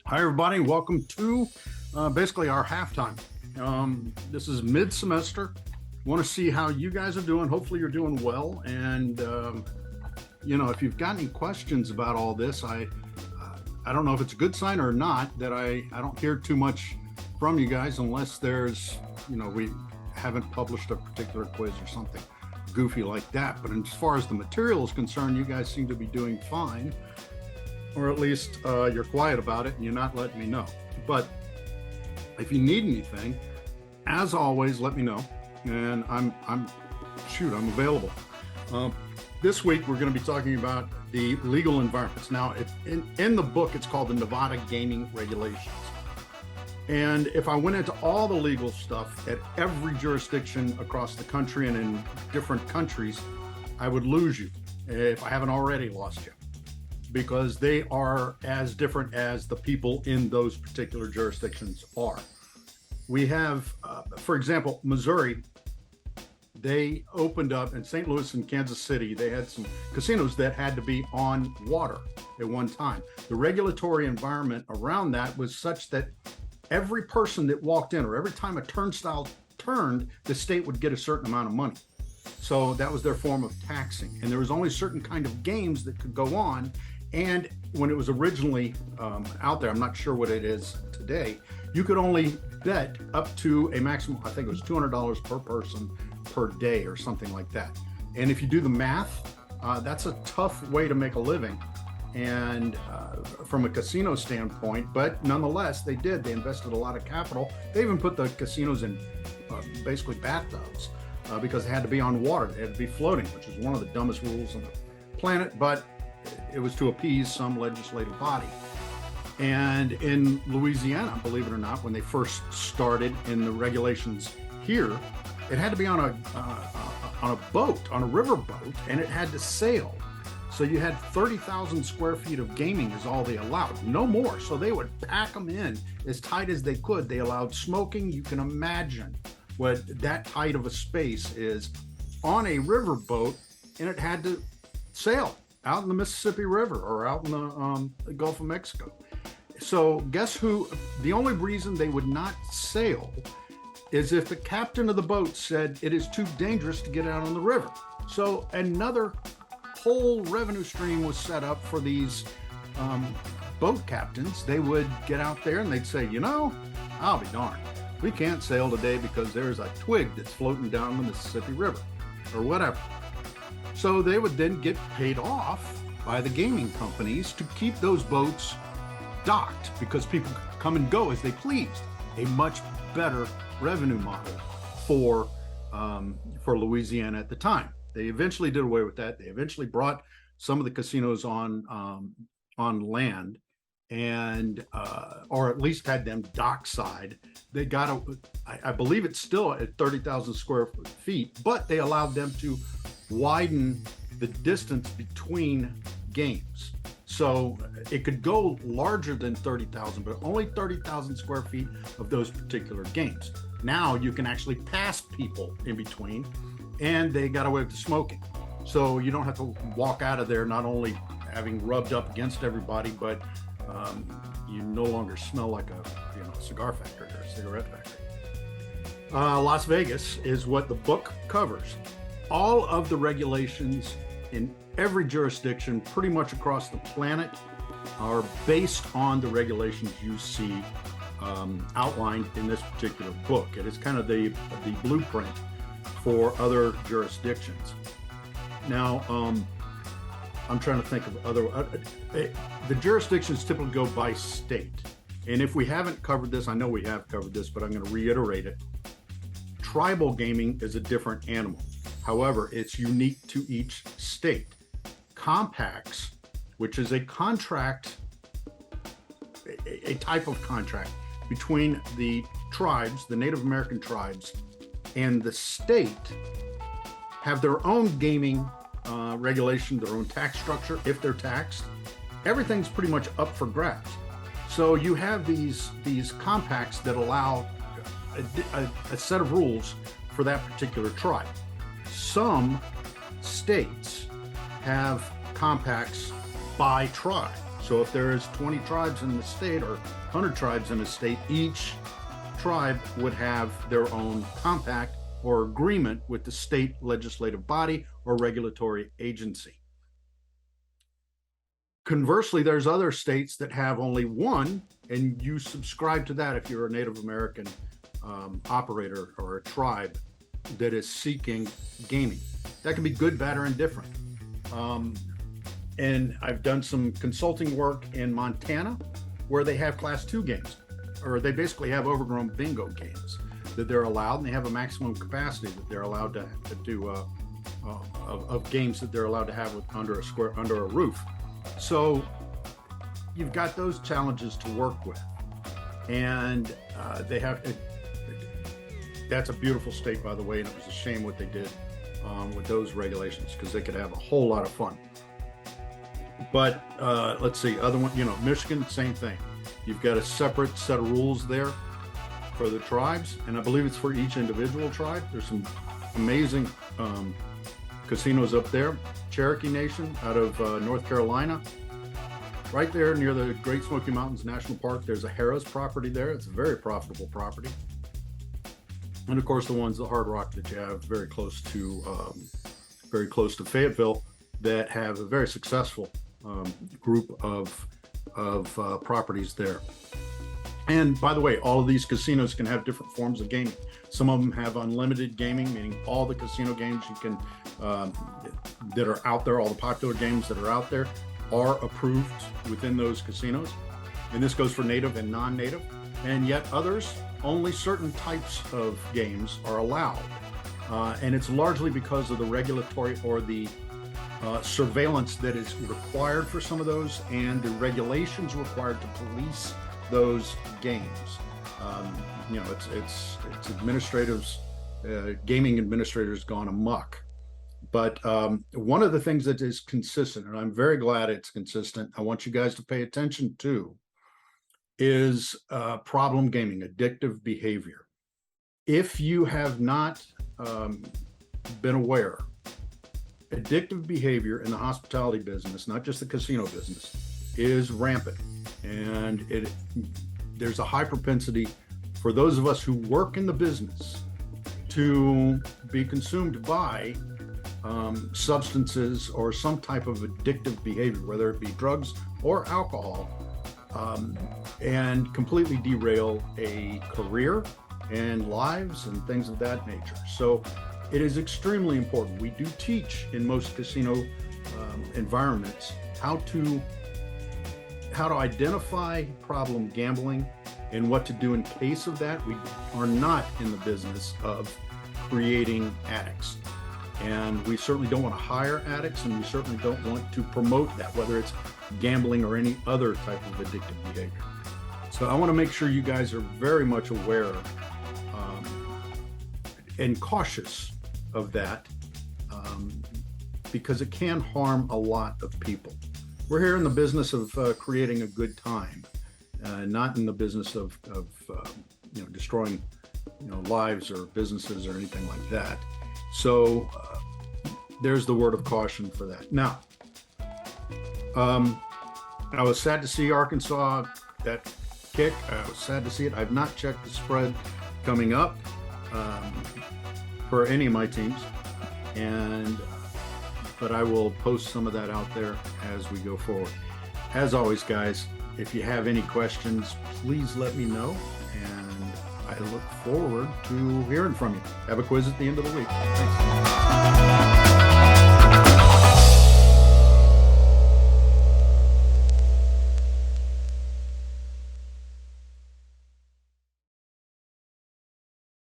Hi, everybody. Welcome to basically our halftime. This is mid-semester. Want to see how you guys are doing. Hopefully you're doing well. And, if you've got any questions about all this, I don't know if it's a good sign or not that I don't hear too much from you guys unless there's, we haven't published a particular quiz or something goofy like that. But as far as the material is concerned, you guys seem to be doing fine. Or at least you're quiet about it and you're not letting me know. But if you need anything, as always, let me know. And I'm available. This week we're going to be talking about the legal environments. Now, in the book, it's called the Nevada Gaming Regulations. And if I went into all the legal stuff at every jurisdiction across the country and in different countries, I would lose you if I haven't already lost you, because they are as different as the people in those particular jurisdictions are. We have, for example, Missouri, they opened up in St. Louis and Kansas City, they had some casinos that had to be on water at one time. The regulatory environment around that was such that every person that walked in, or every time a turnstile turned, the state would get a certain amount of money. So that was their form of taxing. And there was only certain kind of games that could go on. And when it was originally out there, I'm not sure what it is today, you could only bet up to a maximum, I think it was $200 per person per day or something like that. And if you do the math, that's a tough way to make a living. And from a casino standpoint, but nonetheless, they invested a lot of capital. They even put the casinos in basically bathtubs because they had to be on water. They had to be floating, which is one of the dumbest rules on the planet, but it was to appease some legislative body. And in Louisiana, believe it or not, when they first started in the regulations here, it had to be on a boat, on a river boat, and it had to sail. So you had 30,000 square feet of gaming is all they allowed, no more. So they would pack them in as tight as they could. They allowed smoking. You can imagine what that tight of a space is on a river boat, and it had to sail out in the Mississippi River or out in the Gulf of Mexico. So guess who? The only reason they would not sail is if the captain of the boat said it is too dangerous to get out on the river. So another whole revenue stream was set up for these boat captains. They would get out there and they'd say, I'll be darned, we can't sail today because there's a twig that's floating down the Mississippi River or whatever. So they would then get paid off by the gaming companies to keep those boats docked because people could come and go as they pleased. A much better revenue model for Louisiana at the time. They eventually did away with that. They eventually brought some of the casinos on land, and or at least had them dockside. They got I believe it's still at 30,000 square feet, but they allowed them to widen the distance between games. So it could go larger than 30,000, but only 30,000 square feet of those particular games. Now you can actually pass people in between, and they got away with the smoking. So you don't have to walk out of there not only having rubbed up against everybody, but you no longer smell like a cigar factory or a cigarette factory. Las Vegas is what the book covers. All of the regulations in every jurisdiction pretty much across the planet are based on the regulations you see outlined in this particular book. It is kind of the blueprint for other jurisdictions. Now, I'm trying to think of other, the jurisdictions typically go by state. And if we haven't covered this, I know we have covered this, but I'm going to reiterate it. Tribal gaming is a different animal. However, it's unique to each state. Compacts, which is a contract, a type of contract between the tribes, the Native American tribes, and the state, have their own gaming regulation, their own tax structure, if they're taxed. Everything's pretty much up for grabs. So you have these compacts that allow a set of rules for that particular tribe. Some states have compacts by tribe. So if there's 20 tribes in the state or 100 tribes in a state, each tribe would have their own compact or agreement with the state legislative body or regulatory agency. Conversely, there's other states that have only one, and you subscribe to that if you're a Native American operator or a tribe that is seeking gaming. That can be good, bad, or indifferent. And I've done some consulting work in Montana where they have class 2 games, or they basically have overgrown bingo games that they're allowed, and they have a maximum capacity that they're allowed to do of games that they're allowed to have under a roof. So you've got those challenges to work with, and they have. That's a beautiful state, by the way, and it was a shame what they did with those regulations, because they could have a whole lot of fun. But let's see, other one, Michigan, same thing. You've got a separate set of rules there for the tribes, and I believe it's for each individual tribe. There's some amazing casinos up there. Cherokee Nation out of North Carolina, right there near the Great Smoky Mountains National Park. There's a Harrah's property there. It's a very profitable property. And of course, the ones, the Hard Rock that you have very close to Fayetteville, that have a very successful group of properties there. And by the way, all of these casinos can have different forms of gaming. Some of them have unlimited gaming, meaning all the casino games you can that are out there, all the popular games that are out there are approved within those casinos. And this goes for native and non-native. And yet others, only certain types of games are allowed. And it's largely because of the regulatory or the surveillance that is required for some of those, and the regulations required to police those games. It's administrators, gaming administrators gone amok. But one of the things that is consistent, and I'm very glad it's consistent, I want you guys to pay attention to, is problem gaming, addictive behavior. If you have not been aware, addictive behavior in the hospitality business, not just the casino business, is rampant. And there's a high propensity for those of us who work in the business to be consumed by substances or some type of addictive behavior, whether it be drugs or alcohol, and completely derail a career and lives and things of that nature. So it is extremely important. We do teach in most casino environments how to identify problem gambling and what to do in case of that. We are not in the business of creating addicts, and we certainly don't want to hire addicts, and we certainly don't want to promote that, whether it's gambling or any other type of addictive behavior. So I want to make sure you guys are very much aware and cautious of that, because it can harm a lot of people. We're here in the business of creating a good time, not in the business of destroying lives or businesses or anything like that. So there's the word of caution for that. Now, I was sad to see Arkansas that kick. I was sad to see it. I've not checked the spread coming up for any of my teams, but I will post some of that out there as we go forward. As always, guys, if you have any questions, please let me know, and I look forward to hearing from you. Have a quiz at the end of the week. Thanks.